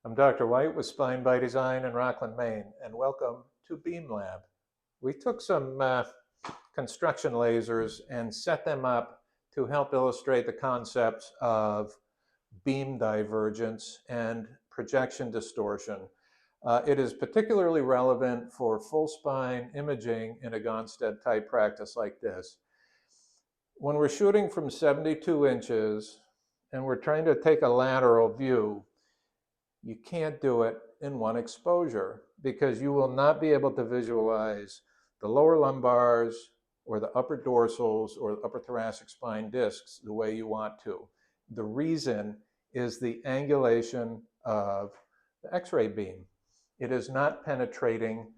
I'm Dr. White with Spine by Design in Rockland, Maine, and welcome to Beam Lab. We took some construction lasers and set them up to help illustrate the concepts of beam divergence and projection distortion. It is particularly relevant for full spine imaging in a Gonstead type practice like this. When we're shooting from 72 inches and we're trying to take a lateral view, you can't do it in one exposure because you will not be able to visualize the lower lumbars or the upper dorsals or the upper thoracic spine discs the way you want to. The reason is the angulation of the X-ray beam. It is not penetrating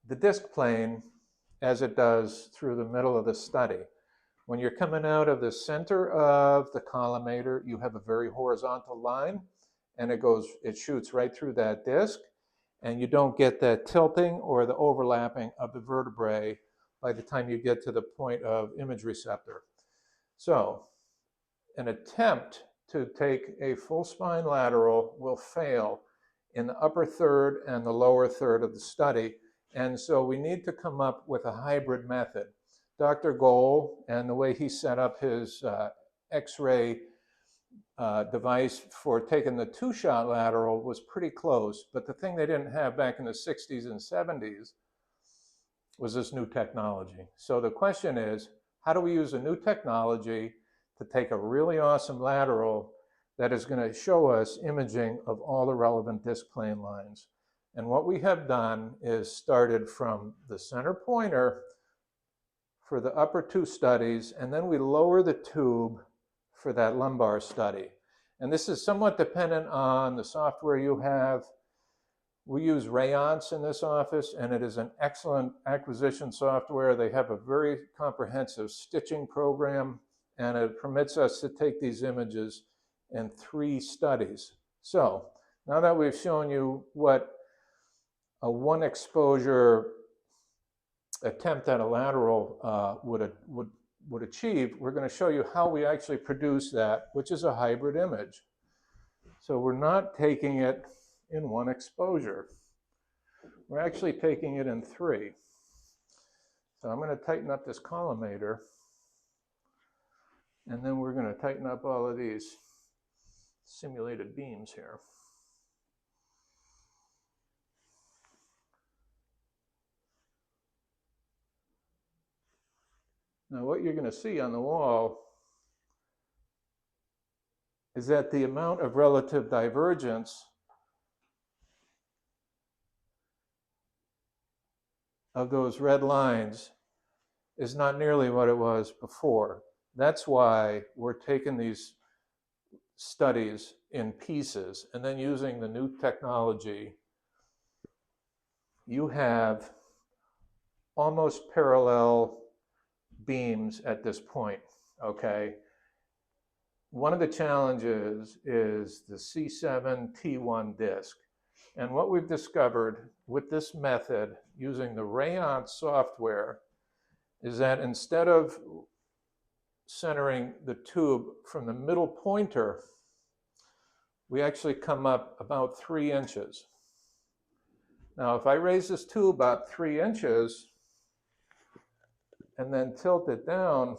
the disc plane as it does through the middle of the study. When you're coming out of the center of the collimator, you have a very horizontal line, and it shoots right through that disc, and you don't get that tilting or the overlapping of the vertebrae by the time you get to the point of image receptor. So an attempt to take a full spine lateral will fail in the upper third and the lower third of the study, and so we need to come up with a hybrid method. Dr. Gohl and the way he set up his X-ray device for taking the two-shot lateral was pretty close, but the thing they didn't have back in the 60s and 70s was this new technology. So the question is, how do we use a new technology to take a really awesome lateral that is going to show us imaging of all the relevant disc plane lines? And what we have done is started from the center pointer for the upper two studies, and then we lower the tube for that lumbar study. And this is somewhat dependent on the software you have. We use Rayonce in this office, and it is an excellent acquisition software. They have a very comprehensive stitching program, and it permits us to take these images in 3 studies. So now that we've shown you what a one exposure attempt at a lateral would achieve, we're going to show you how we actually produce that, which is a hybrid image. So we're not taking it in one exposure. We're actually taking it in 3. So I'm going to tighten up this collimator, and then we're going to tighten up all of these simulated beams here. Now what you're going to see on the wall is that the amount of relative divergence of those red lines is not nearly what it was before. That's why we're taking these studies in pieces and then using the new technology. You have almost parallel beams at this point, okay? One of the challenges is the C7T1 disc. And what we've discovered with this method using the Rayonce software is that instead of centering the tube from the middle pointer, we actually come up about 3 inches. Now, if I raise this tube up 3 inches and then tilt it down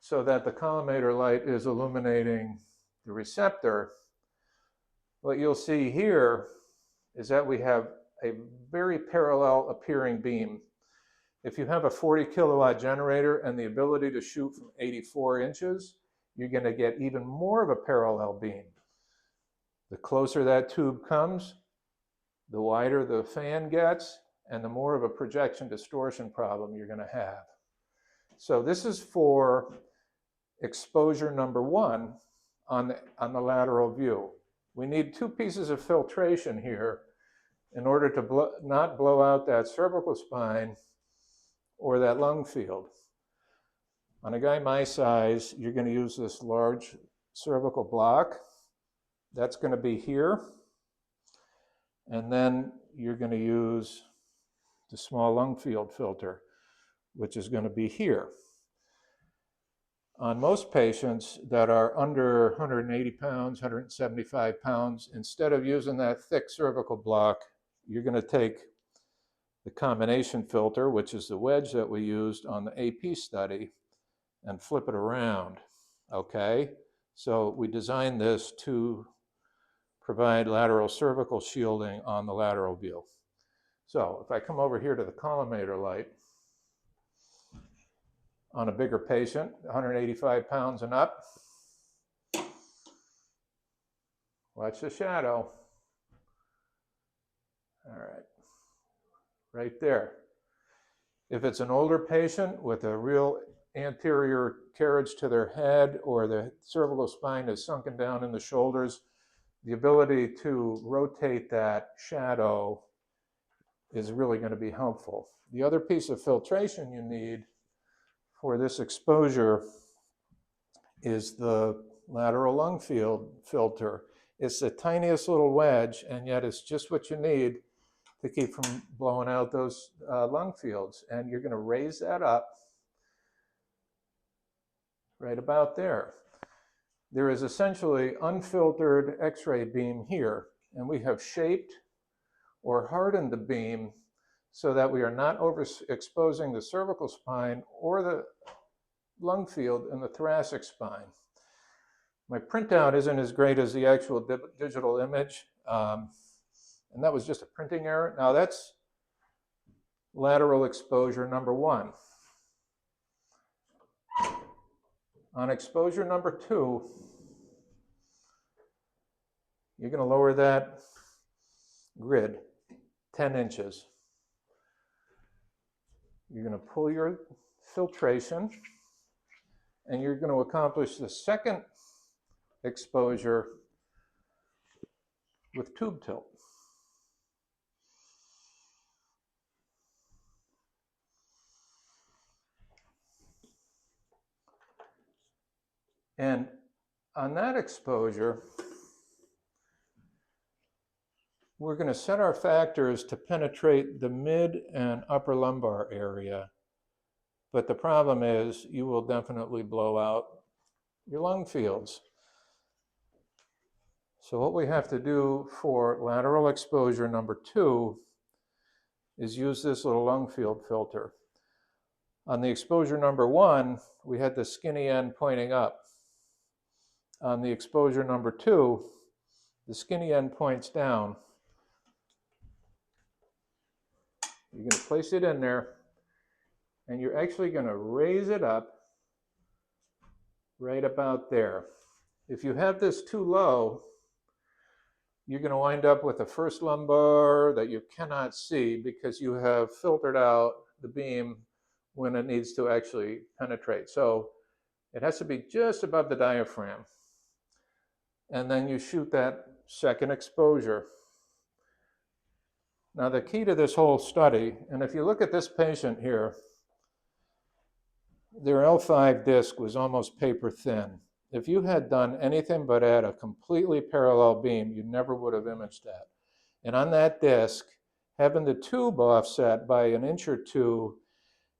so that the collimator light is illuminating the receptor, what you'll see here is that we have a very parallel appearing beam. If you have a 40 kilowatt generator and the ability to shoot from 84 inches, you're going to get even more of a parallel beam. The closer that tube comes, the wider the fan gets, and the more of a projection distortion problem you're going to have. So this is for exposure number 1 on the lateral view. We need 2 pieces of filtration here in order to not blow out that cervical spine or that lung field. On a guy my size, you're going to use this large cervical block. That's going to be here. And then you're going to use the small lung field filter, which is going to be here. On most patients that are under 180 pounds, 175 pounds, instead of using that thick cervical block, you're going to take the combination filter, which is the wedge that we used on the AP study, and flip it around, okay? So we designed this to provide lateral cervical shielding on the lateral view. So if I come over here to the collimator light, on a bigger patient, 185 pounds and up, watch the shadow. All right, right there. If it's an older patient with a real anterior carriage to their head, or the cervical spine is sunken down in the shoulders, the ability to rotate that shadow is really going to be helpful. The other piece of filtration you need for this exposure is the lateral lung field filter. It's the tiniest little wedge, and yet it's just what you need to keep from blowing out those lung fields. And you're going to raise that up right about there. There is essentially unfiltered X-ray beam here, and we have shaped or hardened the beam so that we are not overexposing the cervical spine or the lung field in the thoracic spine. My printout isn't as great as the actual digital image, and that was just a printing error. Now that's lateral exposure number 1. On exposure number 2, you're going to lower that grid 10 inches. You're going to pull your filtration, and you're going to accomplish the second exposure with tube tilt. And on that exposure, we're going to set our factors to penetrate the mid and upper lumbar area. But the problem is you will definitely blow out your lung fields. So what we have to do for lateral exposure number 2 is use this little lung field filter. On the exposure number 1, we had the skinny end pointing up. On the exposure number 2, the skinny end points down. You're going to place it in there, and you're actually going to raise it up right about there. If you have this too low, you're going to wind up with a first lumbar that you cannot see because you have filtered out the beam when it needs to actually penetrate. So it has to be just above the diaphragm. And then you shoot that second exposure. Now the key to this whole study, and if you look at this patient here, their L5 disc was almost paper thin. If you had done anything but add a completely parallel beam, you never would have imaged that. And on that disc, having the tube offset by an inch or two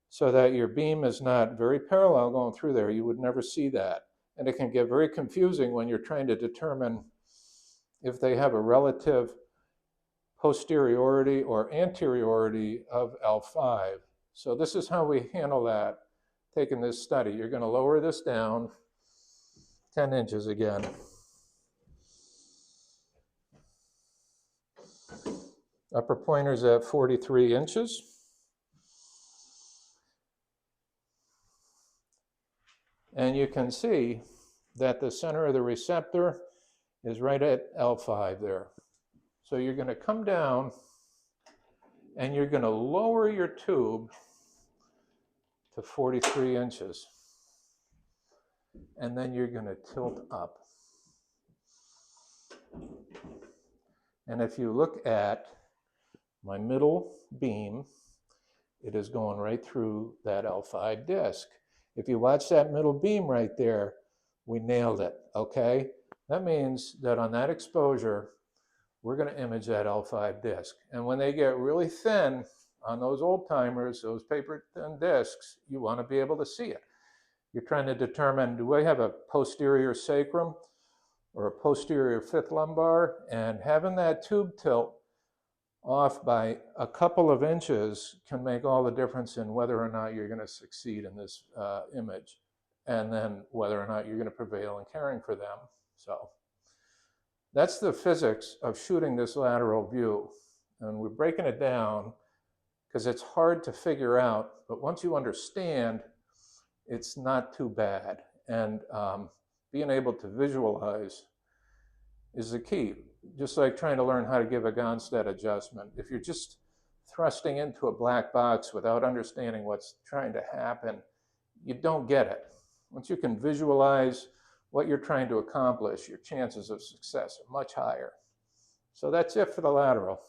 so that your beam is not very parallel going through there, you would never see that. And it can get very confusing when you're trying to determine if they have a relative posteriority or anteriority of L5. So this is how we handle that, taking this study. You're going to lower this down 10 inches again. Upper pointer's at 43 inches. And you can see that the center of the receptor is right at L5 there. So you're going to come down and you're going to lower your tube to 43 inches. And then you're going to tilt up. And if you look at my middle beam, it is going right through that L5 disc. If you watch that middle beam right there, we nailed it, okay? That means that on that exposure, we're going to image that L5 disc. And when they get really thin on those old timers, those paper thin discs, you want to be able to see it. You're trying to determine, do I have a posterior sacrum or a posterior fifth lumbar? And having that tube tilt off by a couple of inches can make all the difference in whether or not you're going to succeed in this image, and then whether or not you're going to prevail in caring for them. So that's the physics of shooting this lateral view. And we're breaking it down because it's hard to figure out, but once you understand, it's not too bad. And being able to visualize is the key. Just like trying to learn how to give a Gonstead adjustment. If you're just thrusting into a black box without understanding what's trying to happen, you don't get it. Once you can visualize what you're trying to accomplish, your chances of success are much higher. So that's it for the lateral.